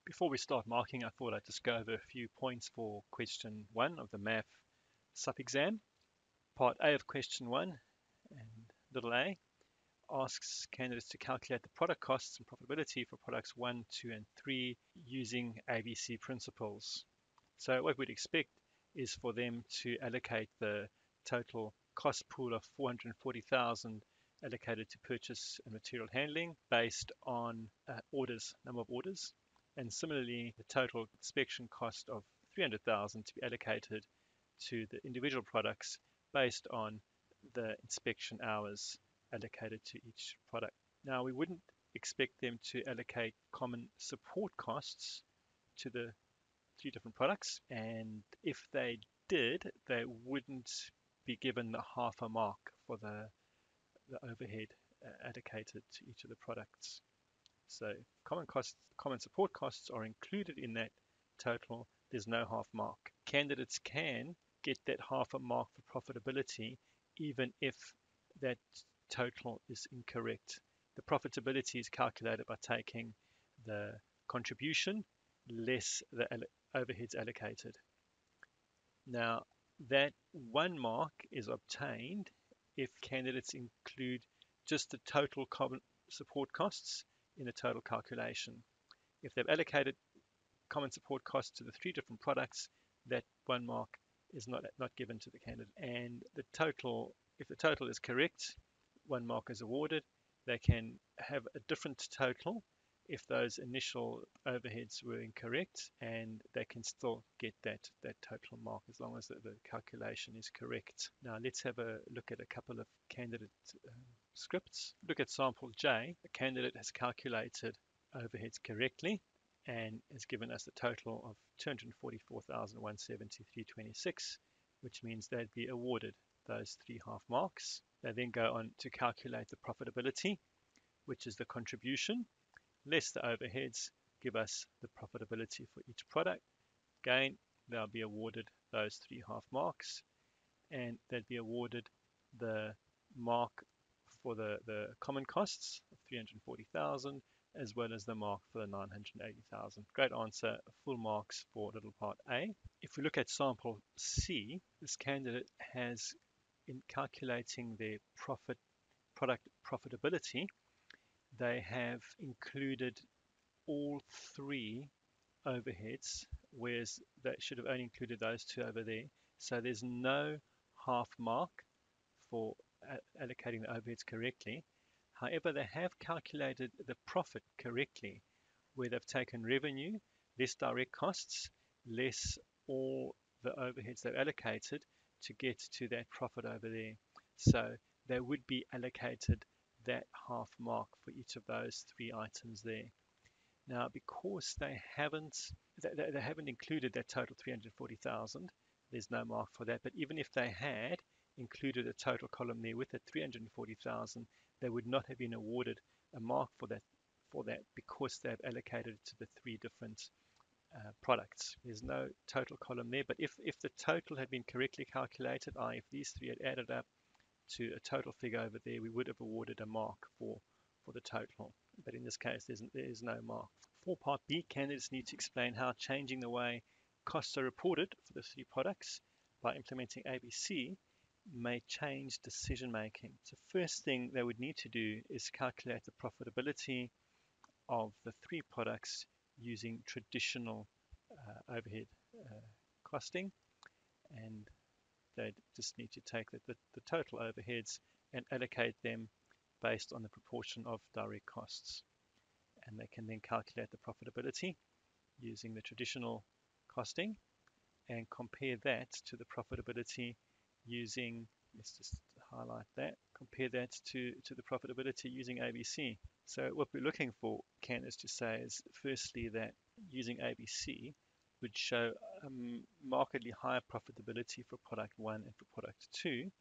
Before we start marking, I thought I'd just go over a few points for question 1 of the MAAF SUPP exam. Part A of question 1 and little a asks candidates to calculate the product costs and profitability for products 1, 2, and 3 using ABC principles. So what we'd expect is for them to allocate the total cost pool of 440,000 allocated to purchase and material handling based on number of orders. And similarly, the total inspection cost of 300,000 to be allocated to the individual products based on the inspection hours allocated to each product. Now, we wouldn't expect them to allocate common support costs to the 3 different products, and if they did, they wouldn't be given the half a mark for the overhead allocated to each of the products. So common support costs are included in that total. There's no half mark. Candidates can get that half a mark for profitability even if that total is incorrect. The profitability is calculated by taking the contribution less the overheads allocated. Now, that 1 mark is obtained if candidates include just the total common support costs in the total calculation. If they've allocated common support costs to the 3 different products, that 1 mark is not given to the candidate. And if the total is correct, 1 mark is awarded. They can have a different total if those initial overheads were incorrect, and they can still get that total mark as long as the calculation is correct. Now let's have a look at a couple of candidate scripts. Look at sample J. The candidate has calculated overheads correctly and has given us a total of 244,173.26, which means they'd be awarded those 3 half marks. They then go on to calculate the profitability, which is the contribution less the overheads, give us the profitability for each product. Again, they'll be awarded those 3 half marks, and they'd be awarded the mark for the common costs of 340,000 as well as the mark for the 980,000. Great answer, full marks for little part A. If we look at sample C, this candidate has, in calculating their product profitability, they have included all 3 overheads, whereas they should have only included those 2 over there. So there's no half mark for allocating the overheads correctly. However, they have calculated the profit correctly, where they've taken revenue, less direct costs, less all the overheads they've allocated to get to that profit over there. So they would be allocated that half mark for each of those 3 items there. Now, because they haven't included that total 340,000, there's no mark for that. But even if they had included a total column there with the 340,000, they would not have been awarded a mark for that because they've allocated it to the 3 different products. There's no total column there. But if the total had been correctly calculated, if these 3 had added up to a total figure over there, we would have awarded a mark for the total. But in this case, there is no mark. For part B, candidates need to explain how changing the way costs are reported for the 3 products by implementing ABC may change decision making. So first thing they would need to do is calculate the profitability of the 3 products using traditional overhead costing, and they just need to take the total overheads and allocate them based on the proportion of direct costs. And they can then calculate the profitability using the traditional costing and compare that to the profitability using, let's just highlight that, compare that to the profitability using ABC. So what we're looking for candidates to say is firstly that using ABC would show a markedly higher profitability for product 1 and for product 2,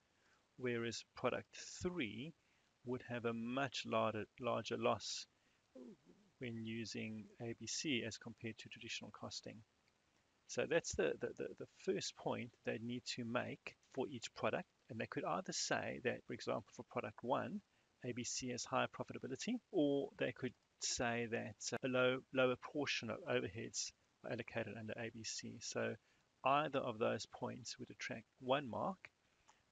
whereas product 3 would have a much larger loss when using ABC as compared to traditional costing. So that's the first point they need to make for each product. And they could either say that, for example, for product 1, ABC has higher profitability, or they could say that a lower portion of overheads are allocated under ABC. So either of those points would attract 1 mark,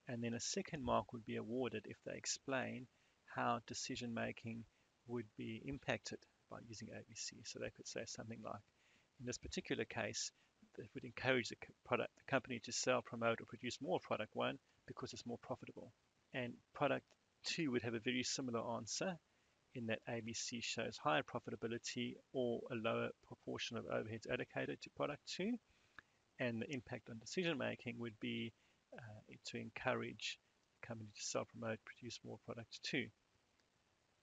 and then a second mark would be awarded if they explain how decision making would be impacted by using ABC. So they could say something like, in this particular case, it would encourage the company to sell, promote, or produce more of product 1 because it's more profitable. And product 2 would have a very similar answer, in that ABC shows higher profitability or a lower proportion of overheads allocated to product 2. And the impact on decision making would be to encourage the company to sell, promote, produce more product 2.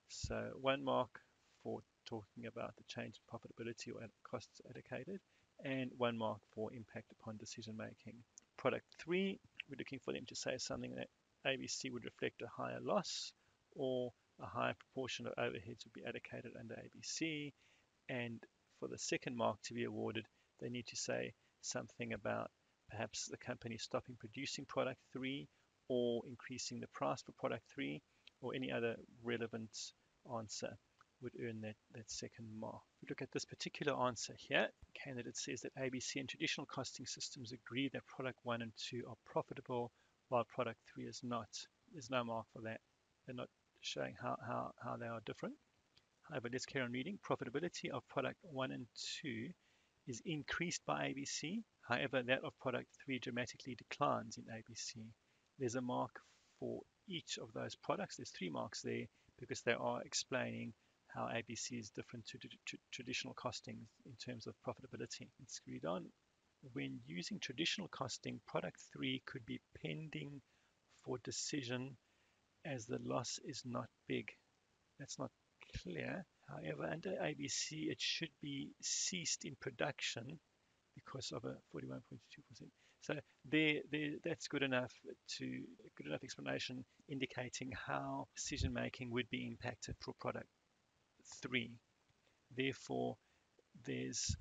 So 1 mark for talking about the change in profitability or costs allocated, and 1 mark for impact upon decision making. Product 3, we're looking for them to say something that ABC would reflect a higher loss, or a higher proportion of overheads would be allocated under ABC. And for the second mark to be awarded, they need to say something about perhaps the company stopping producing product 3, or increasing the price for product 3, or any other relevant answer would earn that second mark. If we look at this particular answer here, candidate says that ABC and traditional costing systems agree that product 1 and 2 are profitable, while product 3 is not. There's no mark for that. They're not showing how they are different. However, let's carry on reading. Profitability of product 1 and 2 is increased by ABC. However, that of product 3 dramatically declines in ABC. There's a mark for each of those products. There's 3 marks there because they are explaining how ABC is different to traditional costing in terms of profitability. Let's read on. When using traditional costing, product 3 could be pending for decision as the loss is not big. That's not clear. However, under ABC, it should be ceased in production because of a 41.2%. So that's good enough explanation indicating how decision making would be impacted for product 3. Therefore, there's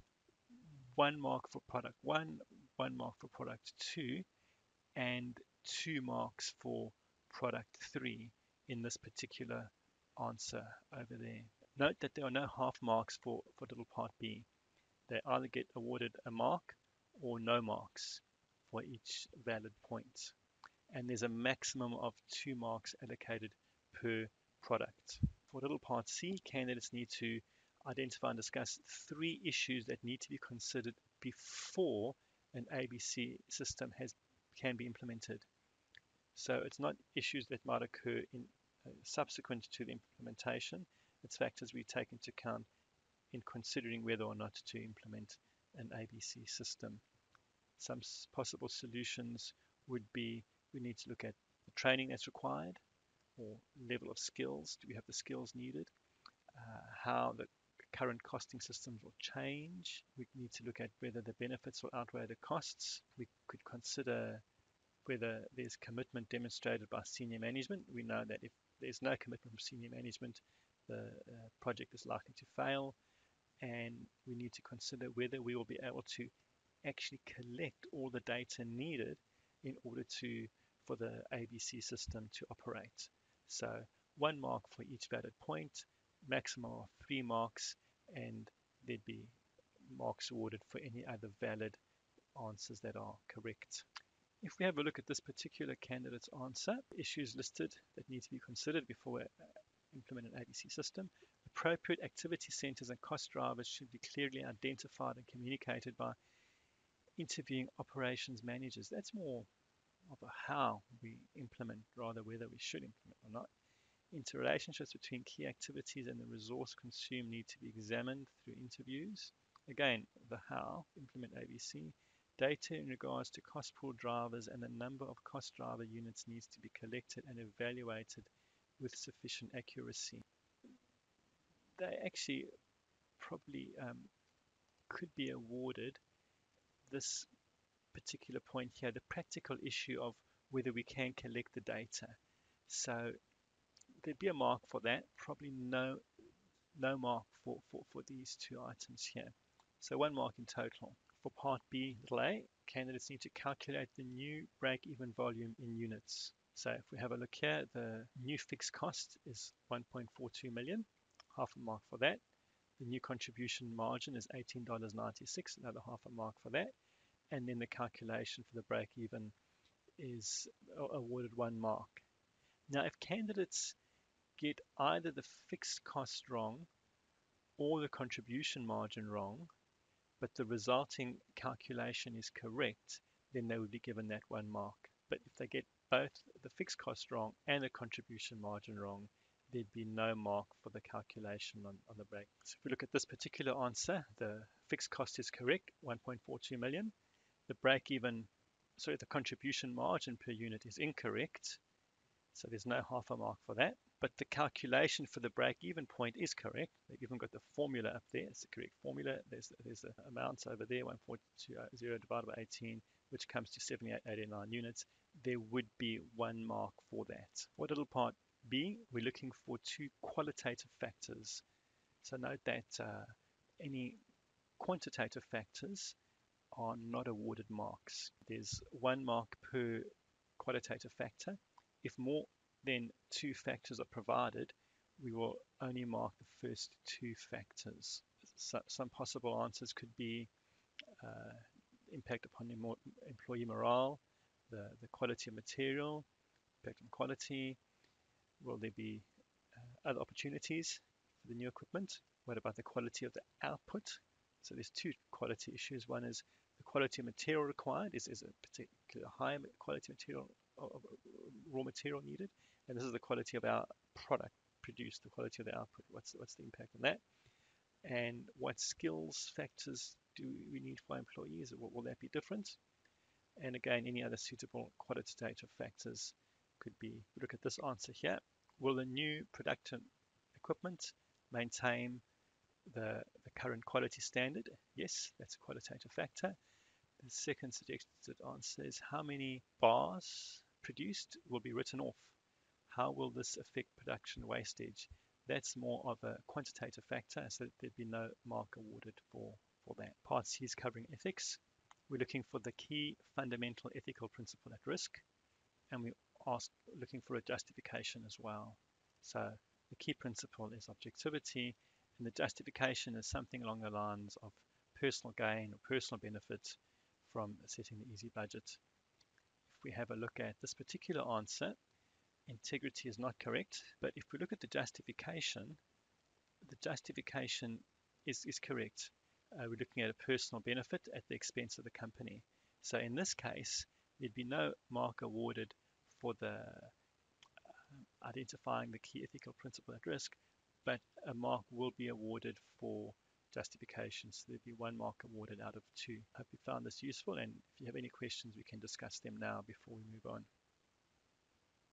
1 mark for product 1, 1 mark for product 2, and 2 marks for product 3 in this particular answer over there. Note that there are no half marks for little part B. They either get awarded a mark or no marks for each valid point. And there's a maximum of 2 marks allocated per product. For little part C, candidates need to identify and discuss 3 issues that need to be considered before an ABC system can be implemented. So it's not issues that might occur in subsequent to the implementation. It's factors we take into account in considering whether or not to implement an ABC system. Some possible solutions would be, we need to look at the training that's required, or level of skills. Do we have the skills needed? How the current costing systems will change. We need to look at whether the benefits will outweigh the costs. We could consider whether there's commitment demonstrated by senior management. We know that if there's no commitment from senior management, the project is likely to fail. And we need to consider whether we will be able to actually collect all the data needed in order for the ABC system to operate. So 1 mark for each valid point, maximum of 3 marks, and there'd be marks awarded for any other valid answers that are correct. If we have a look at this particular candidate's answer, issues listed that need to be considered before we implement an ABC system. Appropriate activity centers and cost drivers should be clearly identified and communicated by interviewing operations managers. That's more of a how we implement, rather whether we should implement or not. Interrelationships between key activities and the resource consumed need to be examined through interviews. Again, the how, implement ABC. Data in regards to cost pool drivers and the number of cost driver units needs to be collected and evaluated with sufficient accuracy. They actually probably could be awarded this particular point here, the practical issue of whether we can collect the data. So there'd be a mark for that, probably no mark for these 2 items here. So 1 mark in total. For part B, little a, candidates need to calculate the new break-even volume in units. So if we have a look here, the new fixed cost is 1.42 million, half a mark for that. The new contribution margin is $18.96, another half a mark for that. And then the calculation for the break-even is awarded 1 mark. Now, if candidates get either the fixed cost wrong or the contribution margin wrong, but the resulting calculation is correct, then they would be given that 1 mark. But if they get both the fixed cost wrong and the contribution margin wrong, there'd be no mark for the calculation on the break. So if we look at this particular answer, the fixed cost is correct, 1.42 million. The the contribution margin per unit is incorrect, so there's no half a mark for that. But the calculation for the break-even point is correct. They've even got the formula up there. It's the correct formula. There's the amounts over there, 1420 divided by 18, which comes to 7889 units. There would be 1 mark for that. For little part B, we're looking for 2 qualitative factors. So note that any quantitative factors are not awarded marks. There's 1 mark per qualitative factor. If more than 2 factors are provided, we will only mark the first 2 factors. So some possible answers could be impact upon employee morale, the quality of material, impact on quality. Will there be other opportunities for the new equipment? What about the quality of the output? So there's 2 quality issues. One is the quality of material required. Is a particular high quality material, raw material needed? And this is the quality of our product produced, the quality of the output. What's the impact on that? And what skills factors do we need for our employees? Will that be different? And again, any other suitable qualitative factors could be. Look at this answer here. Will the new production equipment maintain the current quality standard? Yes, that's a qualitative factor. The second suggested answer is how many bars produced will be written off. How will this affect production wastage? That's more of a quantitative factor, so there'd be no mark awarded for that. Part C is covering ethics. We're looking for the key fundamental ethical principle at risk, and we are looking for a justification as well. So the key principle is objectivity, and the justification is something along the lines of personal gain or personal benefit from setting the easy budget. If we have a look at this particular answer, integrity is not correct, but if we look at the justification is correct. We're looking at a personal benefit at the expense of the company. So in this case, there'd be no mark awarded for the identifying the key ethical principle at risk, but a mark will be awarded for justification. So there'd be 1 mark awarded out of 2. Hope you found this useful, and if you have any questions, we can discuss them now before we move on.